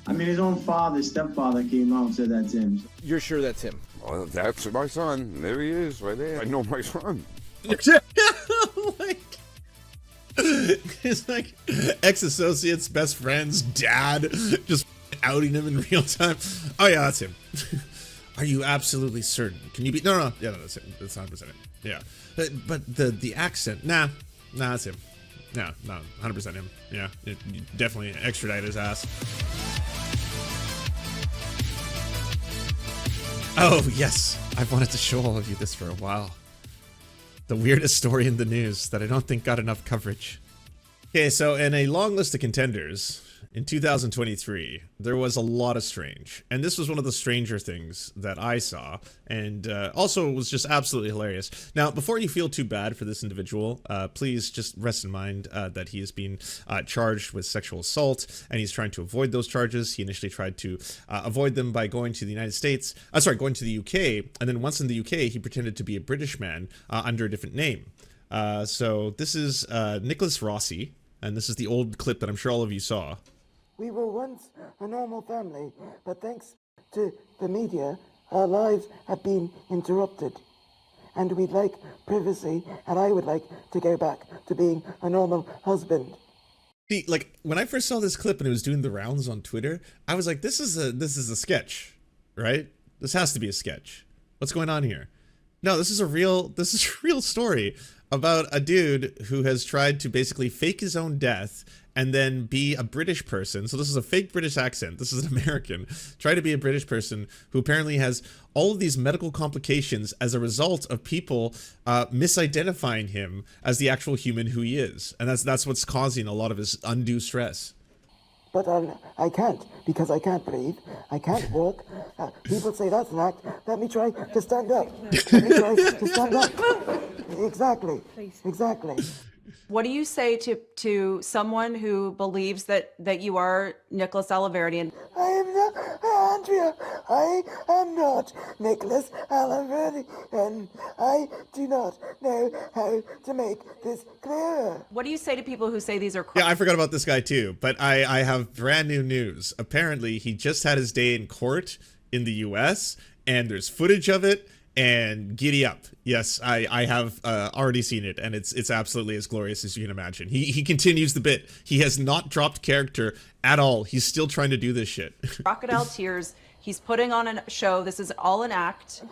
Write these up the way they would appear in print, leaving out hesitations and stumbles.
I mean, his own father, stepfather, came out and said that's him. You're sure that's him? Well, that's my son. There he is, right there. I know my son. Like, it's like ex-associates, best friends, dad, just outing him in real time. Oh yeah, that's him. Are you absolutely certain? Can you be? No. Yeah, no, that's him. That's 100% him. Yeah, but the accent, nah, that's him. No, 100% him. Yeah, definitely extradite his ass. Oh yes, I've wanted to show all of you this for a while. The weirdest story in the news that I don't think got enough coverage. Okay, so in a long list of contenders, in 2023, there was a lot of strange. And this was one of the stranger things that I saw, and also was just absolutely hilarious. Now, before you feel too bad for this individual, please just rest in mind that he is being charged with sexual assault, and he's trying to avoid those charges. He initially tried to avoid them by going to the United States, going to the UK, and then once in the UK, he pretended to be a British man under a different name. So this is Nicholas Rossi, and this is the old clip that I'm sure all of you saw. We were once a normal family, but thanks to the media, our lives have been interrupted. And we'd like privacy, and I would like to go back to being a normal husband. See, like, when I first saw this clip and it was doing the rounds on Twitter, I was like, this is a sketch, right? This has to be a sketch. What's going on here? No, this is a real story about a dude who has tried to basically fake his own death and then be a British person. So this is a fake British accent. This is an American. Try to be a British person who apparently has all of these medical complications as a result of people misidentifying him as the actual human who he is. And that's what's causing a lot of his undue stress. But I can't, because I can't breathe. I can't walk. People say that's an act. Let me try to stand up. Let me try to stand up. Exactly. Exactly. What do you say to someone who believes that you are Nicholas Alahverdian? I am not, Andrea. I am not Nicholas Alahverdian. I do not know how to make this clearer. What do you say to people who say these are Yeah, I forgot about this guy too, but I have brand new news. Apparently, he just had his day in court in the US, and there's footage of it. And giddy up. Yes, I have already seen it, and it's absolutely as glorious as you can imagine. He continues the bit. He has not dropped character at all. He's still trying to do this shit. crocodile tears. He's putting on a show. This is all an act.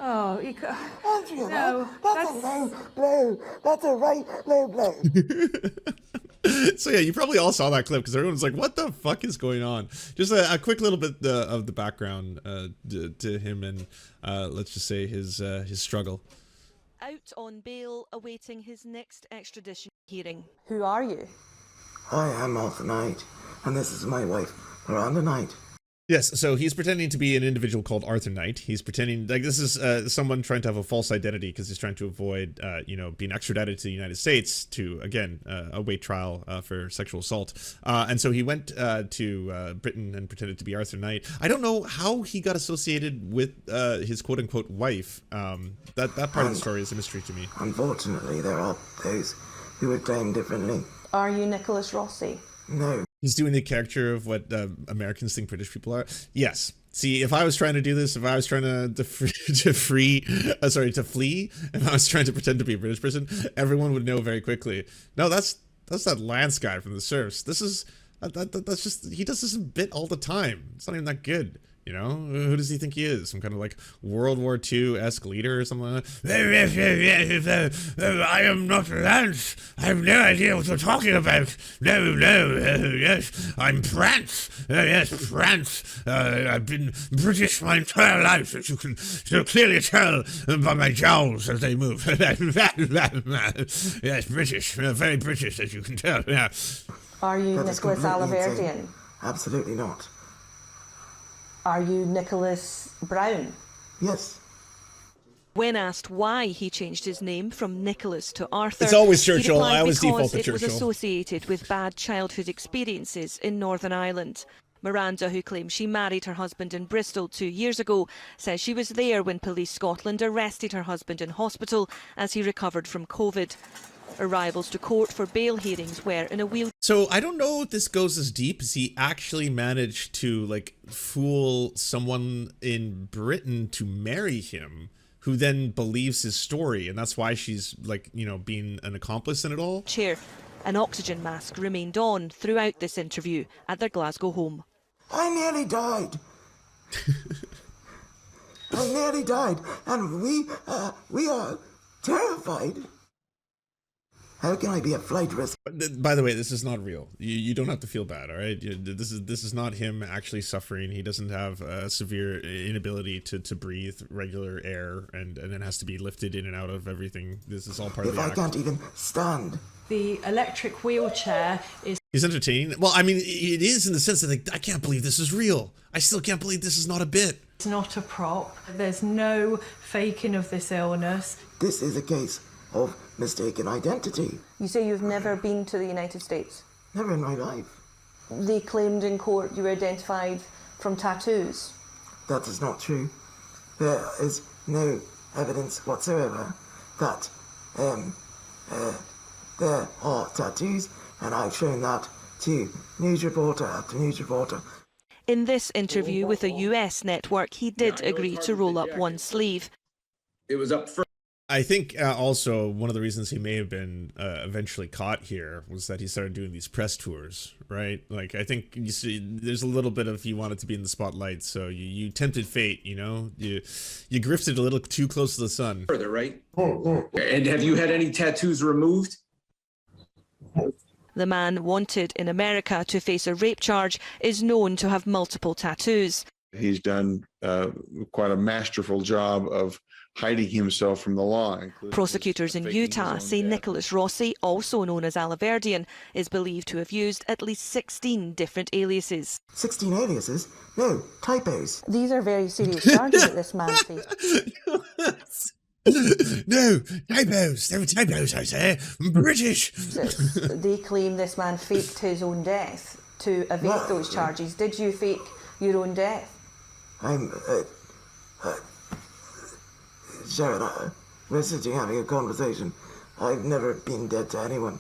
Oh, Andrea, no, that's a low blow. That's a right low blow. So yeah, you probably all saw that clip because everyone's like, what the fuck is going on? Just a quick little bit of the background to him and let's just say his struggle. Out on bail awaiting his next extradition hearing. Who are you? I am Arthur Knight, and this is my wife, Miranda Knight. Yes, so he's pretending to be an individual called Arthur Knight. He's pretending like this is someone trying to have a false identity because he's trying to avoid, being extradited to the United States to, again, await trial for sexual assault. And so he went to Britain and pretended to be Arthur Knight. I don't know how he got associated with his quote-unquote wife. That part of the story is a mystery to me. Unfortunately, there are those who would claim differently. Are you Nicholas Rossi? No. He's doing the character of what Americans think British people are. Yes. See, if I was trying to do this, if I was trying to flee, if I was trying to pretend to be a British person, everyone would know very quickly. No, that's that Lance guy from the Serfs. This is that's just he does this bit all the time. It's not even that good. You know, who does he think he is? Some kind of like World War II-esque leader or something like that? I am not Lance. I have no idea what you're talking about. No, yes, I'm France. Yes, France. I've been British my entire life, as you can so clearly tell by my jowls as they move. Yes, British. Very British, as you can tell. Yeah. Are you That is Nicholas completely Alahverdian? insane. Absolutely not. Are you Nicholas Brown? Yes. When asked why he changed his name from Nicholas to Arthur, It's always he Churchill. replied I always default because to it was Churchill. associated with bad childhood experiences in Northern Ireland. Miranda, who claims she married her husband in Bristol 2 years ago, says she was there when Police Scotland arrested her husband in hospital as he recovered from COVID. Arrivals to court for bail hearings were in a wheelchair. So I don't know if this goes as deep as he actually managed to like fool someone in Britain to marry him, who then believes his story, and that's why she's like, you know, being an accomplice in it all. An oxygen mask remained on throughout this interview at their Glasgow home. I nearly died. I nearly died, and we are terrified. How can I be a flight risk? By the way, this is not real. You don't have to feel bad, all right? This is not him actually suffering. He doesn't have a severe inability to breathe regular air, and then has to be lifted in and out of everything. This is all part of the act. If I can't even stand. The electric wheelchair is... He's entertaining. Well, I mean, it is in the sense that like, I can't believe this is real. I still can't believe this is not a bit. It's not a prop. There's no faking of this illness. This is a case of mistaken identity. You say you've never been to the United States? Never in my life. They claimed in court you were identified from tattoos. That is not true. There is no evidence whatsoever that there are tattoos, and I've shown that to news reporter after news reporter. In this interview with a US network, he did agree to roll up one sleeve. It was up first. I think also one of the reasons he may have been eventually caught here was that he started doing these press tours, right? Like, I think you see, there's a little bit of he wanted to be in the spotlight, so you tempted fate, you know? You grifted a little too close to the sun. Further, right? And have you had any tattoos removed? The man wanted in America to face a rape charge is known to have multiple tattoos. He's done quite a masterful job of hiding himself from the law. Prosecutors in Utah say Nicholas Rossi, also known as Alahverdian, is believed to have used at least 16 different aliases. 16 aliases? No, typos. These are very serious charges that this man faced. No, typos. There were typos, I say. I'm British. They claim this man faked his own death to evade those charges. Did you fake your own death? Sharon, we're sitting having a conversation. I've never been dead to anyone.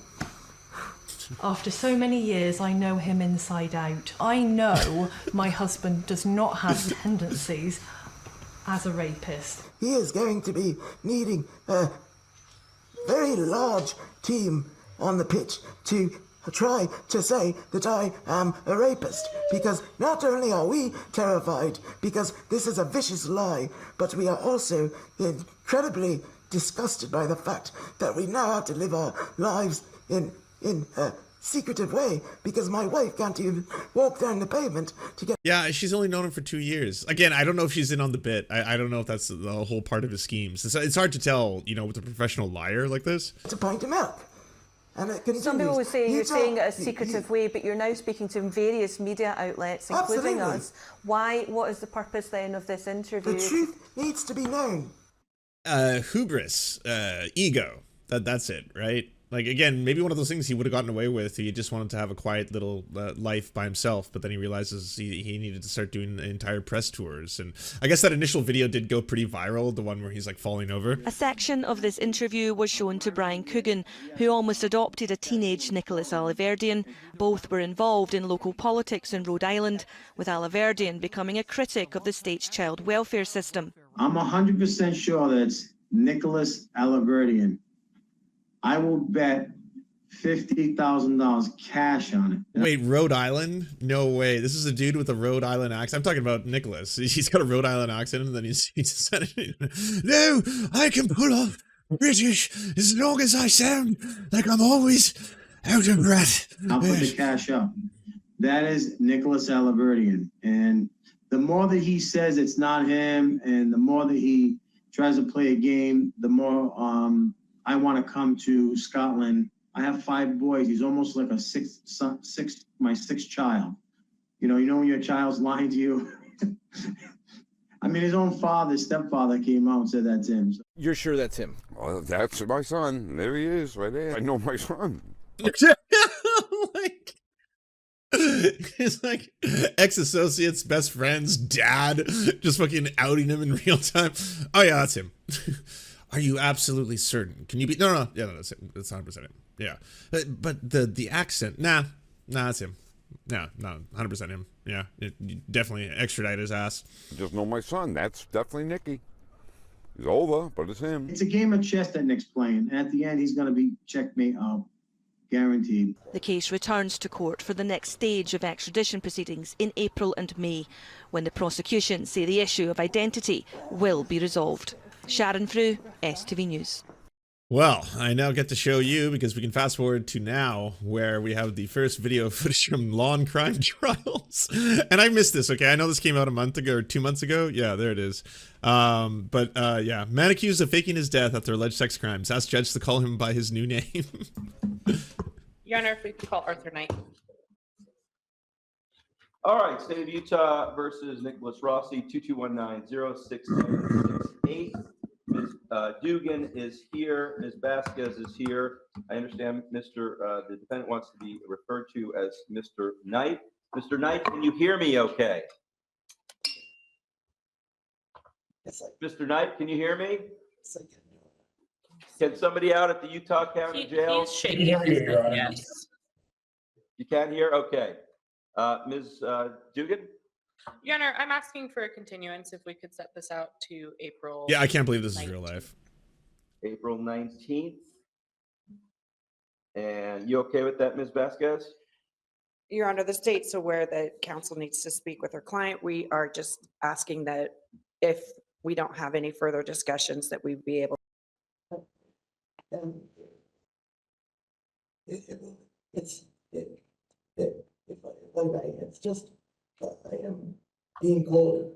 After so many years, I know him inside out. I know my husband does not have tendencies as a rapist. He is going to be needing a very large team on the pitch to try to say that I am a rapist, because not only are we terrified because this is a vicious lie, but we are also incredibly disgusted by the fact that we now have to live our lives in a secretive way because my wife can't even walk down the pavement to get... Yeah, she's only known him for 2 years. Again, I don't know if she's in on the bit. I don't know if that's the whole part of his schemes. It's hard to tell, you know, with a professional liar like this. ...to pint of milk. And it continues. Some people would say you're saying it a secretive way, but you're now speaking to various media outlets, including us. Why? What is the purpose then of this interview? The truth needs to be known. Hubris, ego. That's it, right? Like, again, maybe one of those things he would have gotten away with. He just wanted to have a quiet little life by himself, but then he realizes he needed to start doing entire press tours. And I guess that initial video did go pretty viral, the one where he's like falling over. A section of this interview was shown to Brian Coogan, who almost adopted a teenage Nicholas Alahverdian. Both were involved in local politics in Rhode Island, with Alahverdian becoming a critic of the state's child welfare system. I'm 100% sure that it's Nicholas Alahverdian. I will bet $50,000 cash on it. Wait, Rhode Island? No way. This is a dude with a Rhode Island accent. I'm talking about Nicholas. He's got a Rhode Island accent, and then he's said, no, I can pull off British as long as I sound like I'm always out of breath. I'll put the cash up. That is Nicholas Alahverdian. And the more that he says it's not him, and the more that he tries to play a game, the more I want to come to Scotland. I have 5 boys. He's almost like my sixth child. You know when your child's lying to you. I mean, his own stepfather came out and said that's him. So. You're sure that's him? Well, that's my son. There he is, right there. I know my son. Like, it's like ex-associates, best friends, dad, just fucking outing him in real time. Oh yeah, that's him. Are you absolutely certain? Can you be? No. Yeah, no, that's it. That's 100% him. Yeah, but the accent, nah, that's him. Yeah, no, 100% him. Yeah, you definitely extradite his ass. Just know my son. That's definitely Nicky. He's older, but it's him. It's a game of chess that Nick's playing. And at the end, he's going to be checkmate out. Guaranteed. The case returns to court for the next stage of extradition proceedings in April and May, when the prosecution say the issue of identity will be resolved. Sharon Frew, STV News. Well, I now get to show you, because we can fast forward to now, where we have the first video footage from law and crime trials. And I missed this, okay? I know this came out a month ago or 2 months ago. Yeah, there it is. Yeah. Man accused of faking his death after alleged sex crimes. Asked judge to call him by his new name. Your Honor, if we could call Arthur Knight. All right, State of Utah versus Nicholas Rossi, 2219-0668. Ms. Dugan is here. Ms. Vasquez is here. I understand the defendant wants to be referred to as Mr. Knight. Mr. Knight, can you hear me okay? Mr. Knight, can you hear me? Can somebody out at the Utah County Jail? He's shaking his head, yes. You can't hear? Okay. Ms. Dugan? Your Honor, I'm asking for a continuance if we could set this out to April. Yeah, I can't believe this is real life. April 19th. And you okay with that, Ms. Vasquez? Your Honor, the state's aware that counsel needs to speak with her client. We are just asking that if we don't have any further discussions, that we be able. It's just I am being called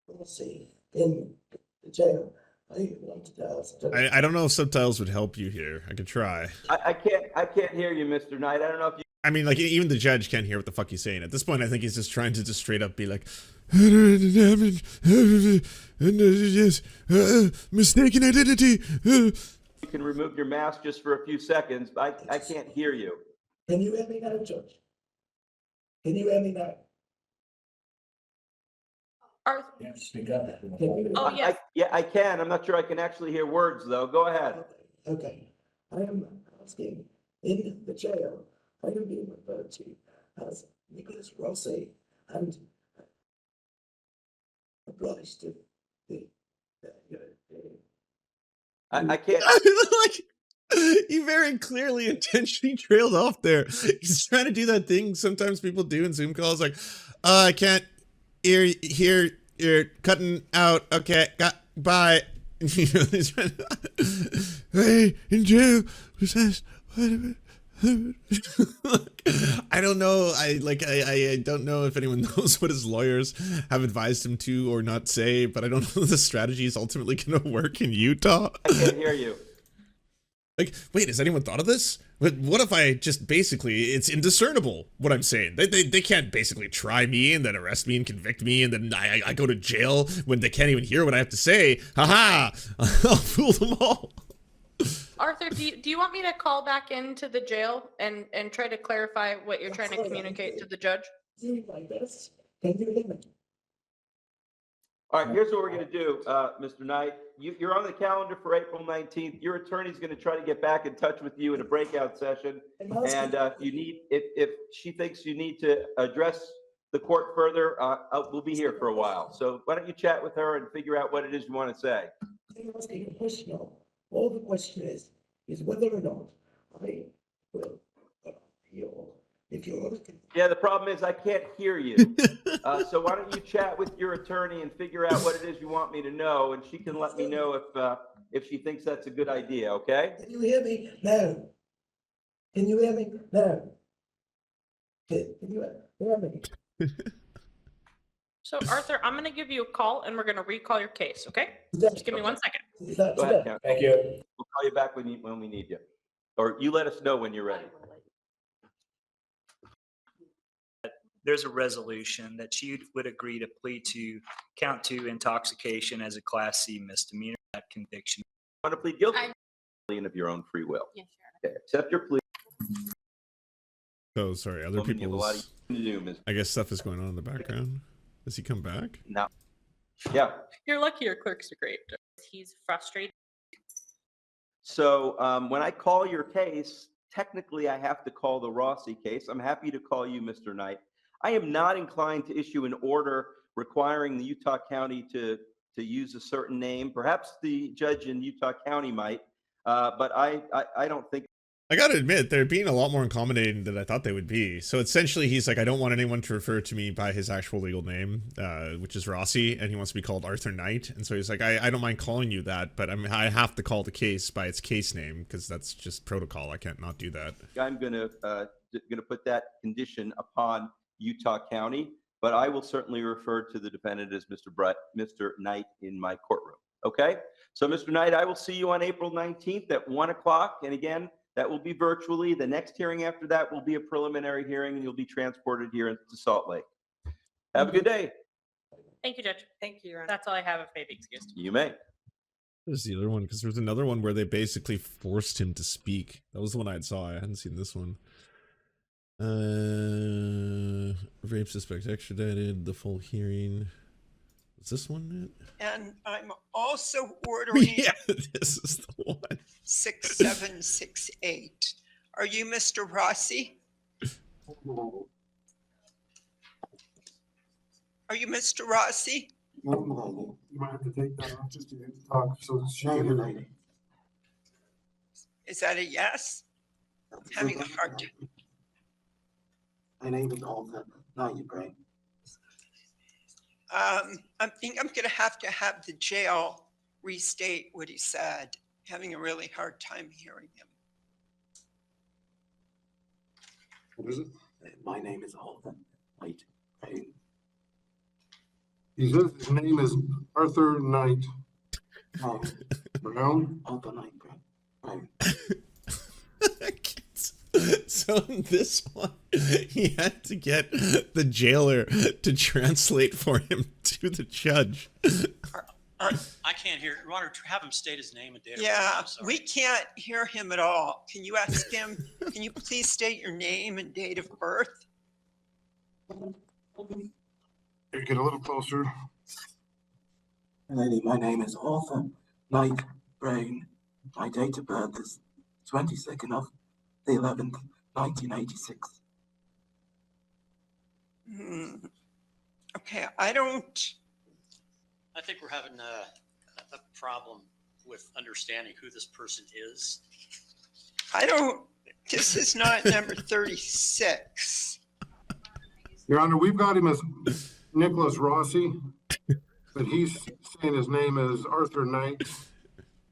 Rossi in the jail. I wanted to ask. I don't know if subtitles would help you here. I could try. I can't hear you, Mr. Knight. I don't know if you. I mean, like, even the judge can't hear what the fuck he's saying. At this point, I think he's just trying to just straight up be like, mistaken identity. You can remove your mask just for a few seconds. I can't hear you. Can you hear me now, Judge? Can you hear me now? Speak up. Oh, yes. I can. I'm not sure I can actually hear words, though. Go ahead. Okay. I am asking, in the jail, I am being referred to as Nicholas Rossi and obliged to the I can't. Like, he very clearly intentionally trailed off there. He's trying to do that thing sometimes people do in Zoom calls, like, I can't hear, you're cutting out. Okay, bye. You know, he's trying to, hey, in jail, I don't know. I don't know if anyone knows what his lawyers have advised him to or not say, but I don't know if the strategy is ultimately going to work in Utah. I can't hear you. Like, wait, has anyone thought of this? But what if I just basically, it's indiscernible what I'm saying. They can't basically try me and then arrest me and convict me and then I go to jail when they can't even hear what I have to say. Haha, I'll fool them all. Arthur, do you want me to call back into the jail and try to clarify what you're trying to communicate to the judge? All right, here's what we're going to do, Mr. Knight. You're on the calendar for April 19th. Your attorney's going to try to get back in touch with you in a breakout session. And if she thinks you need to address the court further, we'll be here for a while. So why don't you chat with her and figure out what it is you want to say? I'm asking a question now. All the question is whether or not I will appeal. If you're yeah, the problem is I can't hear you. So why don't you chat with your attorney and figure out what it is you want me to know, and she can let me know if she thinks that's a good idea. Okay? Can you hear me? No. Can you hear me? No. Can you hear me? So, Arthur, I'm going to give you a call, and we're going to recall your case, okay? Just give me 1 second. Go ahead, Counsel. Thank you. We'll call you back when we need you. Or you let us know when you're ready. There's a resolution that she would agree to plead to count 2 intoxication as a Class C misdemeanor. That conviction. Want to plead guilty? Of your own free will. Yes, sure. Okay, accept your plea. Oh, sorry. Other people's. I guess stuff is going on in the background. Does he come back? No. Yeah. You're lucky your clerks are great. he's frustrated. So when I call your case, technically I have to call the Rossi case. I'm happy to call you Mr. Knight. I am not inclined to issue an order requiring the Utah County to use a certain name. Perhaps the judge in Utah County might, but I don't think. I gotta admit, they're being a lot more accommodating than I thought they would be. So essentially, he's like, I don't want anyone to refer to me by his actual legal name, which is Rossi, and he wants to be called Arthur Knight. And so he's like, I don't mind calling you that, but I have to call the case by its case name because that's just protocol. I can't not do that. I'm gonna put that condition upon Utah County, but I will certainly refer to the defendant as Mr. Knight in my courtroom. Okay, so Mr. Knight, I will see you on April 19th at 1 o'clock, and again, that will be virtually. The next hearing after that will be a preliminary hearing, and you'll be transported here to Salt Lake. Have a good day. Thank you, Judge. Thank you, Your Honor. That's all I have if maybe excused. You may. There's the other one, because there's another one where they basically forced him to speak. That was the one I saw. I hadn't seen this one. Rape suspect extradited, the full hearing. Is this one it? And I'm also ordering Yeah, this is the one. 6768. Are you Mr. Rossi? Are you Mr. Rossi? You might have to take that off just to talk so she can hear you. Is that a yes? I'm having a hard time. My name is Arthur. Now you pray. I think I'm going to have the jail restate what he said. Having a really hard time hearing him. What is it? My name is Arthur. Wait, pray. He says his name is Arthur Knight. Brown? Arthur Knight Brown. So in this one, he had to get the jailer to translate for him to the judge. I can't hear. You want to have him state his name and date of birth? Yeah, I'm sorry. we can't hear him at all. Can you ask him, can you please state your name and date of birth? Here, get a little closer. Lady, my name is Arthur Knight Brown. My date of birth is 22nd of the 11th, 1986. Okay, I think we're having a problem with understanding who this person is. This is not number 36. Your Honor, we've got him as Nicholas Rossi, but he's saying his name is Arthur Knight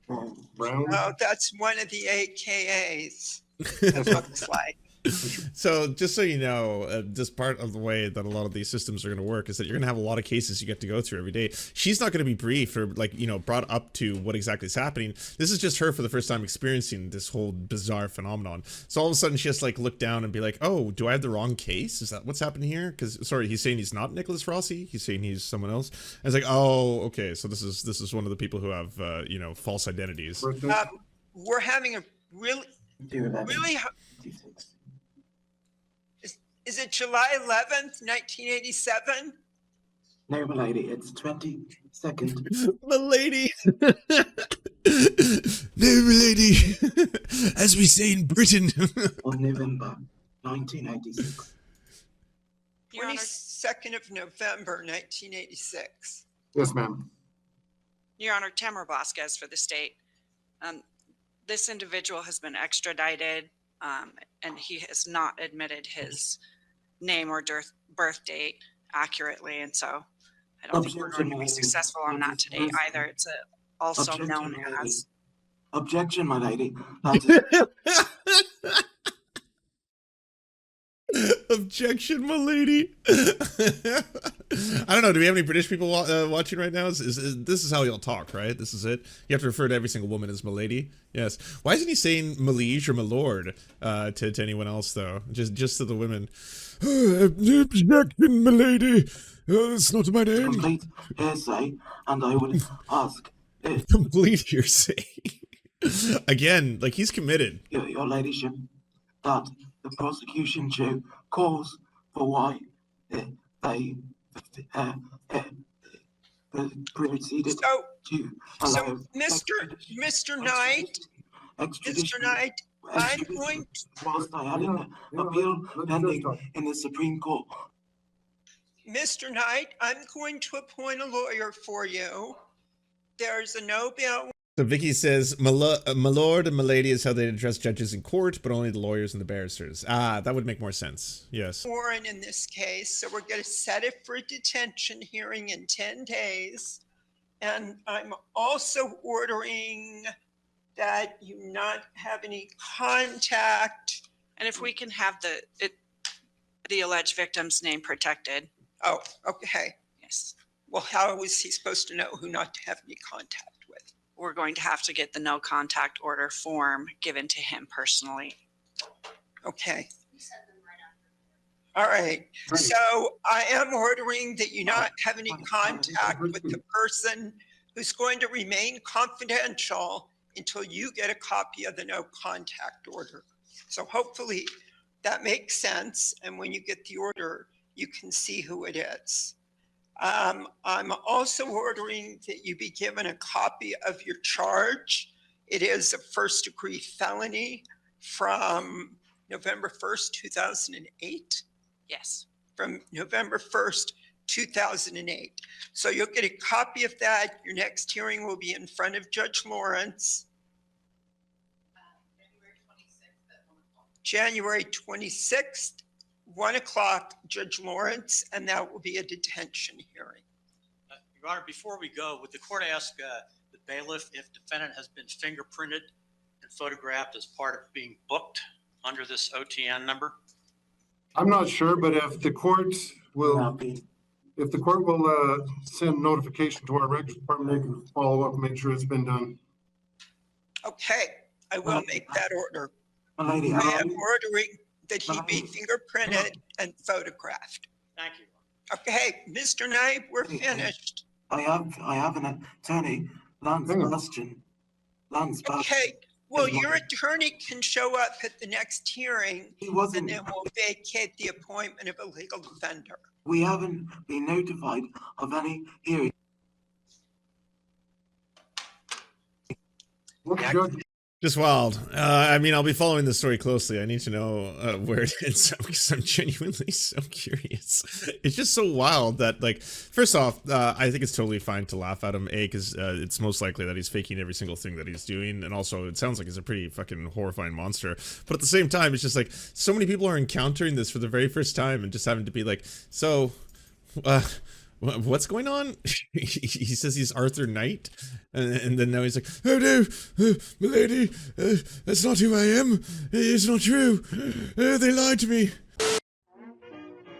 Brown. Oh, that's one of the AKAs. It looks like. So just so you know, just part of the way that a lot of these systems are going to work is that you're going to have a lot of cases you get to go through every day. She's not going to be briefed or brought up to what exactly is happening. This is just her for the first time experiencing this whole bizarre phenomenon. So all of a sudden she has to look down and be like, oh, do I have the wrong case? Is that what's happening here? Because sorry, he's saying he's not Nicholas Rossi. He's saying he's someone else. And it's like, oh, okay. So this is one of the people who have false identities. We're having a really. Is it July 11th, 1987? No, milady, it's 22nd. Milady. No, milady. As we say in Britain. Of November, 1986. 22nd of November, 1986. Yes, ma'am. Your Honor, Tamara Vasquez for the state. This individual has been extradited, and he has not admitted his name or birth date accurately, and so I don't think we're going to be successful on that today either. It's also known as. Objection, my lady. Objection, my lady. I don't know. Do we have any British people watching right now? This is how y'all talk, right? This is it. You have to refer to every single woman as my lady. Yes. Why isn't he saying my liege or my lord to anyone else though? Just to the women. Objection, my lady. It's not my name. Complete hearsay, and I would ask. Complete hearsay. Again, he's committed. Your ladyship, that the prosecution show cause for why they proceeded So, to so allow Mr. Knight, Mr. Knight, I'm going to, whilst I had an appeal pending in the Supreme Court. Mr. Knight, I'm going to appoint a lawyer for you. There's a no bail. So Vicky says, my lord and my lady is how they address judges in court, but only the lawyers and the barristers. Ah, that would make more sense. Yes. Warrant in this case, so we're going to set it for a detention hearing in 10 days. And I'm also ordering that you not have any contact. And if we can have the alleged victim's name protected. Oh, okay. Yes. Well, how was he supposed to know who not to have any contact with? We're going to have to get the no contact order form given to him personally. Okay. All right. So I am ordering that you not have any contact with the person who's going to remain confidential until you get a copy of the no contact order. So hopefully that makes sense. And when you get the order, you can see who it is. I'm also ordering that you be given a copy of your charge. It is a first-degree felony from November 1st, 2008. Yes. From November 1st, 2008. So you'll get a copy of that. Your next hearing will be in front of Judge Lawrence. January 26th. 1 o'clock, Judge Lawrence, and that will be a detention hearing. Your Honor, before we go, would the court ask the bailiff if defendant has been fingerprinted and photographed as part of being booked under this OTN number? I'm not sure, but if the court will, send notification to our records department, they can follow up and make sure it's been done. Okay, I will make that order. I Lady, am ordering that he be fingerprinted and photographed. Thank you. Okay, Mr. Knight, we're finished. I have an attorney, Lance Bastian. Okay, well, your attorney can show up at the next hearing, and then we'll vacate the appointment of a legal defender. We haven't been notified of any hearing. Just wild. I mean, I'll be following this story closely. I need to know where it ends up because I'm genuinely so curious. It's just so wild that, like, first off, I think it's totally fine to laugh at him, because it's most likely that he's faking every single thing that he's doing, and also it sounds like he's a pretty fucking horrifying monster. But at the same time, it's just like, so many people are encountering this for the very first time and just having to be like, so, what's going on? He says he's Arthur Knight, and then now he's like, oh no, milady, that's not who I am. It's not true. They lied to me.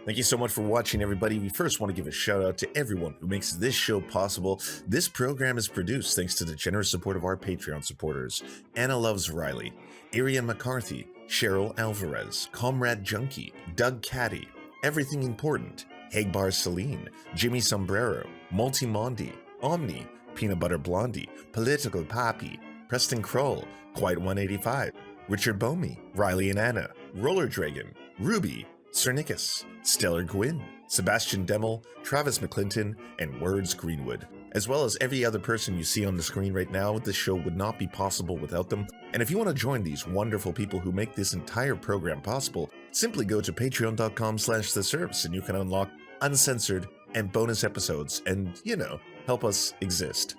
Thank you so much for watching, everybody. We first want to give a shout out to everyone who makes this show possible. This program is produced thanks to the generous support of our Patreon supporters: Anna Loves Riley, Arian McCarthy, Cheryl Alvarez, Comrade Junkie, Doug Caddy, Everything Important, Hagbar Celine, Jimmy Sombrero, Multimondi, Omni, Peanut Butter Blondie, Political Poppy, Preston Kroll, Quiet 185, Richard Bomey, Riley and Anna, Roller Dragon, Ruby, Cernicus, Stellar Gwyn, Sebastian Demmel, Travis McClinton, and Words Greenwood. As well as every other person you see on the screen right now, this show would not be possible without them. And if you want to join these wonderful people who make this entire program possible, simply go to patreon.com/theserfs and you can unlock uncensored and bonus episodes and, you know, help us exist.